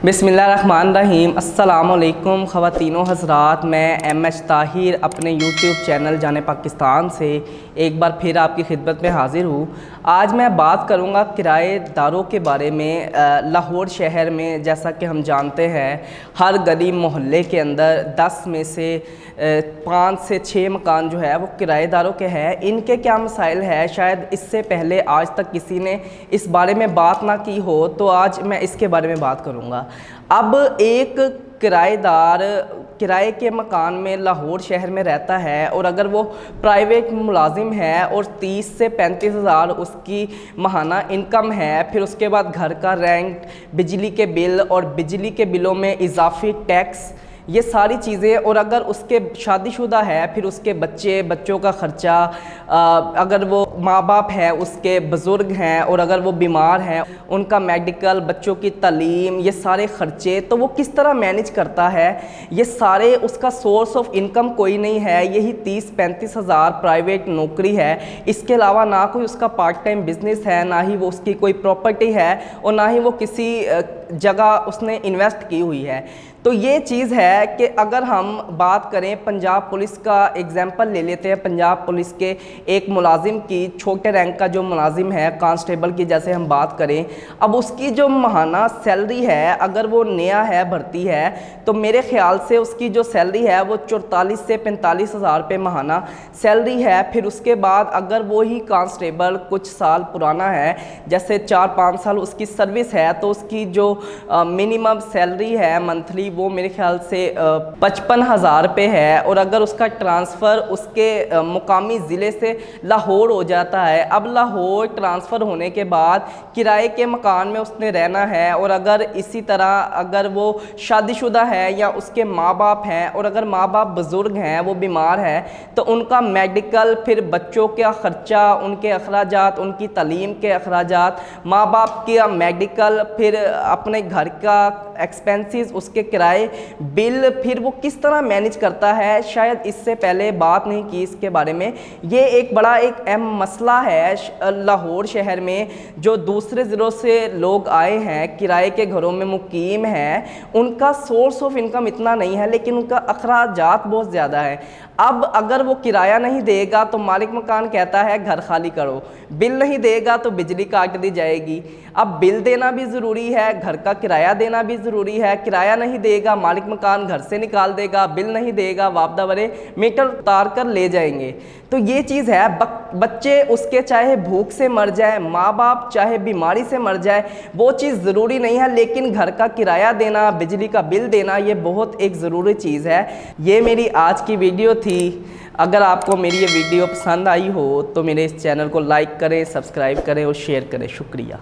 बिस्मिल्लाहिर्रहमानिर्रहीम। अस्सलामुअलैकुम ख़वातीनो हज़रात, मैं एम.एच. ताहिर अपने यूट्यूब चैनल जाने पाकिस्तान से एक बार फिर आपकी खिदमत में हाज़िर हूँ। आज मैं बात करूँगा किराएदारों के बारे में। लाहौर शहर में जैसा कि हम जानते हैं, हर गली मोहल्ले के अंदर 10 में से 5 से 6 मकान जो है वो किराएदारों के हैं। इनके क्या मसाइल है, शायद इससे पहले आज तक किसी ने इस बारे में बात ना की हो, तो आज मैं इसके बारे में बात करूँगा। अब एक किराएदार किराए के मकान में लाहौर शहर में रहता है और अगर वो प्राइवेट मुलाजिम है और 30 से 35 हज़ार उसकी माहाना इनकम है, फिर उसके बाद घर का रेंट, बिजली के बिल और बिजली के बिलों में इजाफी टैक्स, ये सारी चीज़ें, और अगर उसके शादीशुदा है फिर उसके बच्चों का ख़र्चा, अगर वो माँ बाप हैं उसके बुज़ुर्ग हैं और अगर वो बीमार हैं उनका मेडिकल, बच्चों की तालीम, ये सारे ख़र्चे, तो वो किस तरह मैनेज करता है ये सारे। उसका सोर्स ऑफ इनकम कोई नहीं है, यही 30-35 हज़ार प्राइवेट नौकरी है। इसके अलावा ना कोई उसका पार्ट टाइम बिज़नेस है, ना ही वो उसकी कोई प्रॉपर्टी है और ना ही वो किसी जगह उसने इन्वेस्ट की हुई है। तो ये चीज़ है कि अगर हम बात करें, पंजाब पुलिस का एग्जाम्पल ले लेते हैं। पंजाब पुलिस के एक मुलाजिम की, छोटे रैंक का जो मुलाजिम है, कांस्टेबल की जैसे हम बात करें, अब उसकी जो माहाना सैलरी है, अगर वो नया है, भर्ती है, तो मेरे ख़्याल से उसकी जो सैलरी है वो 44 से 45 हज़ार रुपये माहाना सैलरी है। फिर उसके बाद अगर वो ही कांस्टेबल कुछ साल पुराना है, जैसे 4-5 साल उसकी सर्विस है, तो उसकी जो मिनिमम सैलरी है मंथली, वो मेरे ख्याल से 55 हज़ार रुपये है। और अगर उसका ट्रांसफ़र उसके मुकामी ज़िले से लाहौर हो जाता है, अब लाहौर ट्रांसफ़र होने के बाद किराए के मकान में उसने रहना है, और अगर इसी तरह अगर वो शादीशुदा है या उसके माँ बाप हैं और अगर माँ बाप बुज़ुर्ग हैं, वो बीमार हैं, तो उनका मेडिकल, फिर बच्चों का ख़र्चा, उनके अखराजात, उनकी तालीम के अखराजात, माँ बाप का मेडिकल, फिर अपने घर का एक्सपेंसेस, उसके किराए बिल, फिर वो किस तरह मैनेज करता है, शायद इससे पहले बात नहीं की इसके बारे में। ये एक बड़ा एक अहम मसला है लाहौर शहर में। जो दूसरे ज़िलों से लोग आए हैं, किराए के घरों में मुकीम हैं, उनका सोर्स ऑफ इनकम इतना नहीं है, लेकिन उनका अखराजात बहुत ज़्यादा है। अब अगर वो किराया नहीं देगा तो मालिक मकान कहता है घर खाली करो, बिल नहीं देगा तो बिजली काट दी जाएगी। अब बिल देना भी ज़रूरी है, घर का किराया देना भी ज़रूरी है। किराया नहीं देगा, मालिक मकान घर से निकाल देगा, बिल नहीं देगा, वापदा वरे मीटर उतार कर ले जाएंगे। तो ये चीज़ है। बच्चे उसके चाहे भूख से मर जाए, माँ बाप चाहे बीमारी से मर जाए, वो चीज़ ज़रूरी नहीं है, लेकिन घर का किराया देना, बिजली का बिल देना, ये बहुत एक ज़रूरी चीज़ है। ये मेरी आज की वीडियो थी। अगर आपको मेरी ये वीडियो पसंद आई हो तो मेरे इस चैनल को लाइक करें, सब्सक्राइब करें और शेयर करें। शुक्रिया।